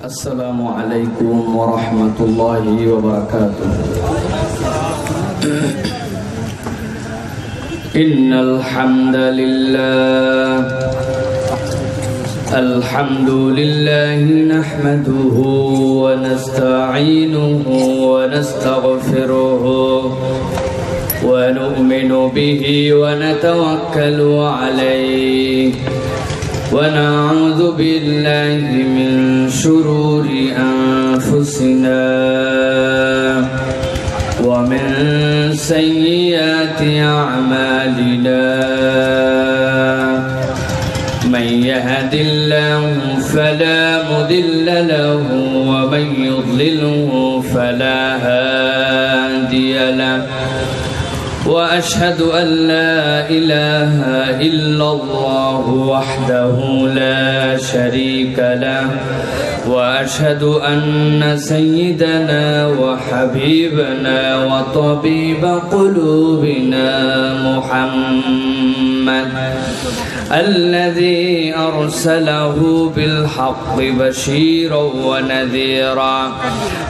السلام عليكم ورحمة الله وبركاته. إن الحمد لله نحمده ونستعينه ونستغفره ونؤمن به ونتوكل عليه ونعوذ بالله من شرور أنفسنا ومن سيئات أعمالنا من يهد الله فلا مضل له ومن يضلله فلا هادي له وأشهد أن لا إله إلا الله وحده لا شريك له وأشهد أن سيدنا وحبيبنا وطبيب قلوبنا محمد الذي أرسله بالحق بشيرا ونذيرا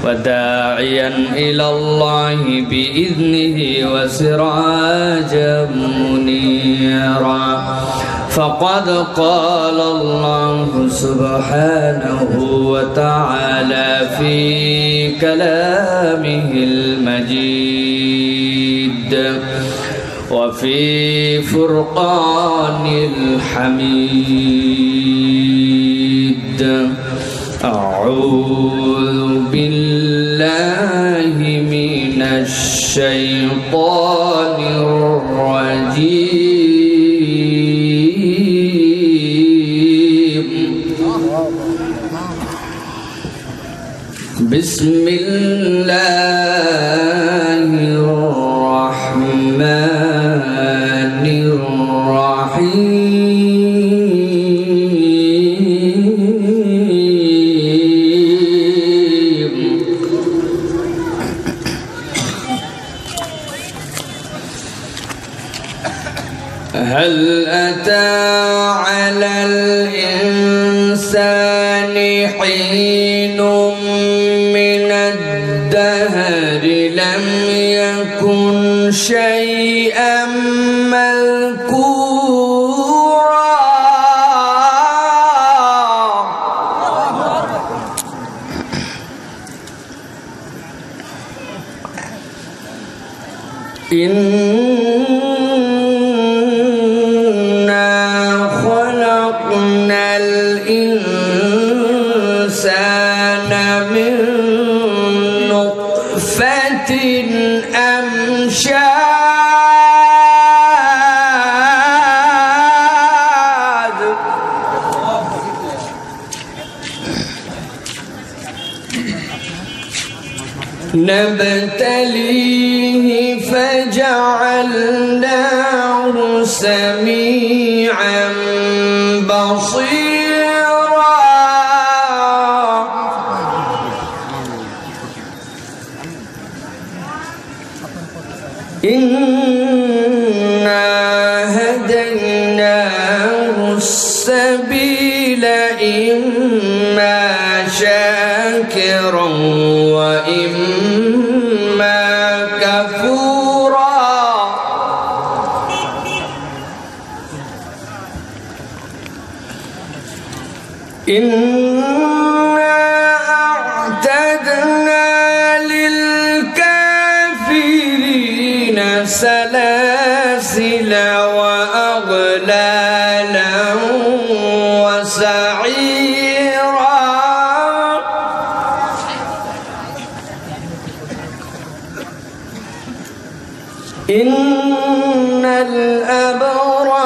وداعيا إلى الله بإذنه وسراجا منيرا فقد قال الله سبحانه وتعالى في كلامه المجيد وفي فرقان الحميد أعوذ بالله من الشيطان الرجيم بسم الله الرحمن الرحيم هل أتى على الإنسان حين من الدهر لم يكن شيئا مذكورا إنا خلقنا الإنسان من نطفة أمشاج نبتليه فجعلناه سميعا بصيرا إنا هديناه السبيل إما شاكرا وإما كفورا إنا أعتدنا للكافرين سلاسل وأغلالا وسعيرا إن الأبرار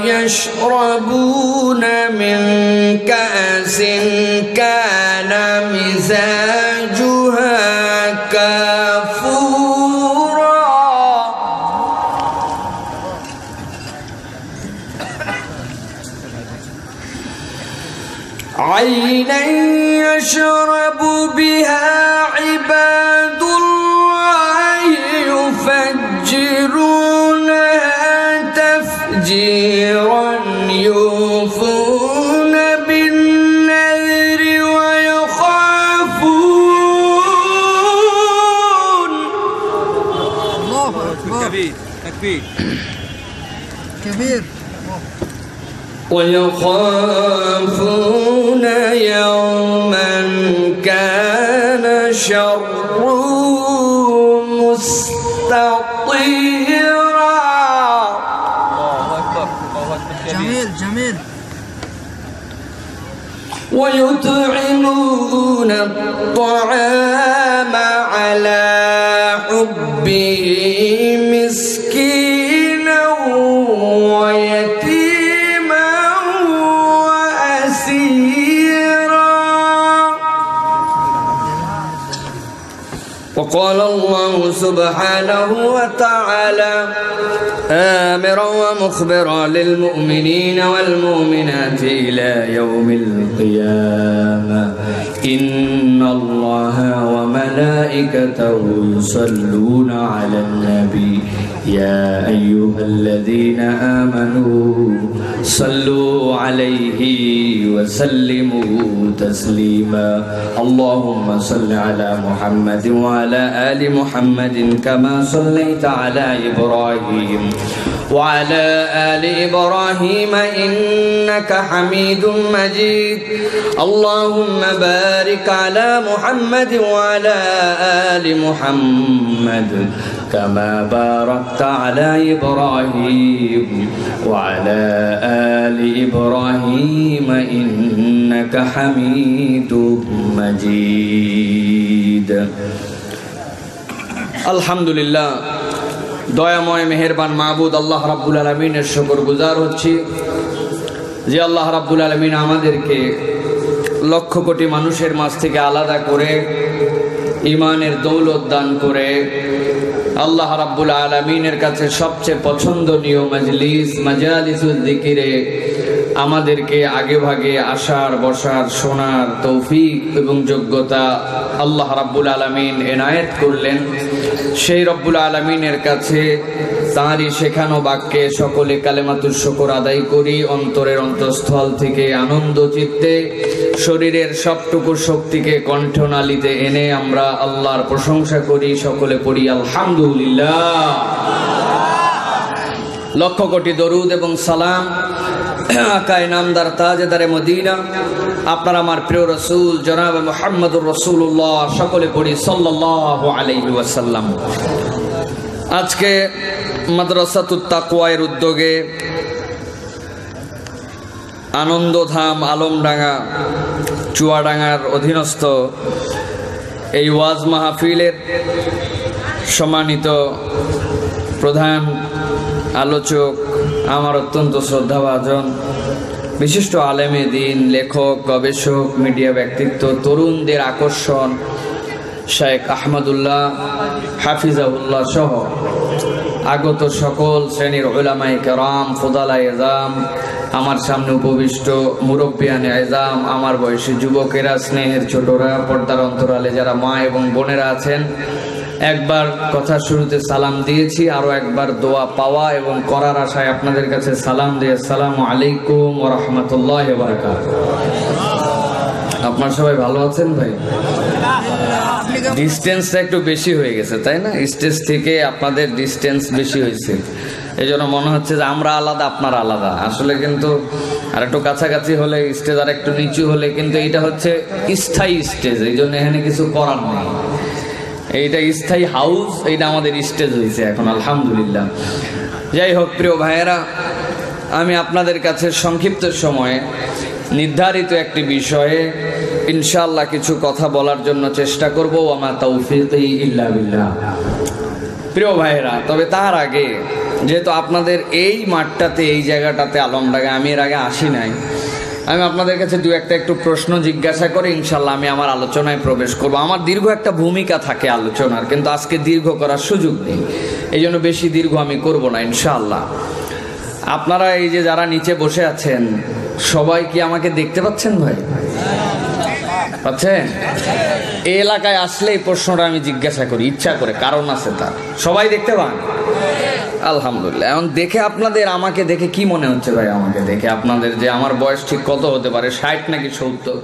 يشربون من كأس كان مزاجها كافورا عينا يشرب بها عباد الله يفجرونها تفجيرا يوفون بالنذر كبير ويخافون يوما كان شره مستطيرا. جميل جميل. ويطعمون الطعام على حبه مسكينا ويتيما وأسيرا. وقال الله سبحانه وتعالى آمرا ومخبرا للمؤمنين والمؤمنات إلى يوم القيامة إن الله وملائكته يصلون على النبي يا أيها الذين آمنوا صلوا عليه وسلموا تسليما. اللهم صل على محمد وعلى آل محمد كما صليت على إبراهيم وعلى آل إبراهيم إنك حميد مجيد. اللهم بارك على محمد وعلى آل محمد كما باركت على إبراهيم وعلى آل إبراهيم إنك حميد مجيد. الحمد لله. দয়াময় মেহেরবান মাবুদ আল্লাহ রাব্বুল আলামিনের শুকরগুজার হচ্ছি যে আল্লাহ রাব্বুল আলামিন আমাদেরকে লক্ষ কোটি মানুষের মাঝ থেকে আলাদা করে ঈমানের দৌলত দান করে আল্লাহ রাব্বুল আলামিনের কাছে সবচেয়ে পছন্দনীয় মজলিস মাজালিসুল যিকিরে আমাদেরকে আগে ভাগে আসার বসার শোনার তৌফিক এবং যোগ্যতা আল্লাহ রাব্বুল আলামিন এনায়েত করলেন। সেই রব্বুল আলামিনের কাছে তাঁরই শেখানো বাক্যে সকলে কালেমাতুর শুকর আদায় করি অন্তরের অন্তঃস্থল থেকে আনন্দ চিত্তে শরীরের সবটুকু শক্তিকে কণ্ঠনালীতে এনে আমরা আল্লাহর প্রশংসা করি। সকলে পড়ি আলহামদুলিল্লাহ। লক্ষ কোটি দরুদ এবং সালাম আকায়ে নামদার তাজেদারে মদিনা আপনার আমার প্রিয় রাসূল জনাব মুহাম্মদুর রাসূলুল্লাহ সকলে পড়ি সাল্লাল্লাহু আলাইহি ওয়াসাল্লাম। আজকে মাদ্রাসাতুত তাকওয়ার উদ্যোগে আনন্দধাম আলমডাঙ্গা চুয়াডাঙ্গার অধীনস্থ এই ওয়াজ মাহফিলের সম্মানিত প্রধান আলোচক আমার অত্যন্ত শ্রদ্ধাভাজন বিশিষ্ট আলেমে দ্বীন লেখক গবেষক মিডিয়া ব্যক্তিত্ব তরুণদের আকর্ষণ শেখ আহমদুল্লাহ হাফিজাহুল্লাহ সহ আগত সকল শ্রেণীর উলামায়ে কেরাম ফুদালায়ে এজাম আমার সামনে উপবিষ্ট মুরব্বিয়ানে এজাম আমার বয়সী যুবকেরা স্নেহের ছোটরা পর্দার অন্তরালে যারা মা এবং বোনেরা আছেন একবার কথা শুরুতে সালাম দিয়েছি আরো একবার দোয়া পাওয়া এবং করার আশায় আপনাদের কাছে সালাম দিয়ে আসসালামু আলাইকুম ওয়া রাহমাতুল্লাহি ওয়া বারাকাতুহু। আপনারা সবাই ভালো আছেন ভাই? ডিস্টেন্সটা একটু বেশি হয়ে গেছে তাই না? স্টেজ থেকে আপনাদের ডিস্টেন্স বেশি হয়েছে এই জন্য মনে হচ্ছে যে আমরা আলাদা আপনারা আলাদা। আসলে কিন্তু আর একটু কাছাকাছি হলে স্টেজ আর একটু নিচু হলে কিন্তু এইটা হচ্ছে স্থায়ী স্টেজ, এই জন্য এখানে কিছু করার নেই। এইটা স্থায়ী হাউস, এইটা আমাদের স্টেজ হয়েছে এখন আলহামদুলিল্লাহ। যাই হোক প্রিয় ভাইয়েরা, আমি আপনাদের কাছে সংক্ষিপ্ত সময়ে নির্ধারিত একটি বিষয়ে ইনশাআল্লাহ কিছু কথা বলার জন্য চেষ্টা করব। ওয়া তাওফীকি ইল্লা বিল্লাহ। প্রিয় ভাইয়েরা, তবে তার আগে যেহেতু আপনাদের এই মাঠটাতে এই জায়গাটাতে আলমডাঙ্গা আমি এর আগে আসি নাই, আমি আপনাদের কাছে দু একটা একটু প্রশ্ন জিজ্ঞাসা করে ইনশাল্লাহ আমি আমার আলোচনায় প্রবেশ করব। আমার দীর্ঘ একটা ভূমিকা থাকে আলোচনার, কিন্তু আজকে দীর্ঘ করার সুযোগ নেই, এই জন্য বেশি দীর্ঘ আমি করব না ইনশাআল্লাহ। আপনারা এই যে যারা নিচে বসে আছেন সবাই কি আমাকে দেখতে পাচ্ছেন ভাই? পাচ্ছেন? এই এলাকায় আসলে এই প্রশ্নটা আমি জিজ্ঞাসা করি ইচ্ছা করে, কারণ আছে তার। সবাই দেখতে পান? আলহামদুলিল্লাহ। এখন দেখে আপনাদের আমাকে দেখে কি মনে হচ্ছে ভাই? আমাকে দেখে আপনাদের যে আমার বয়স ঠিক কত হতে পারে, 60 নাকি 70?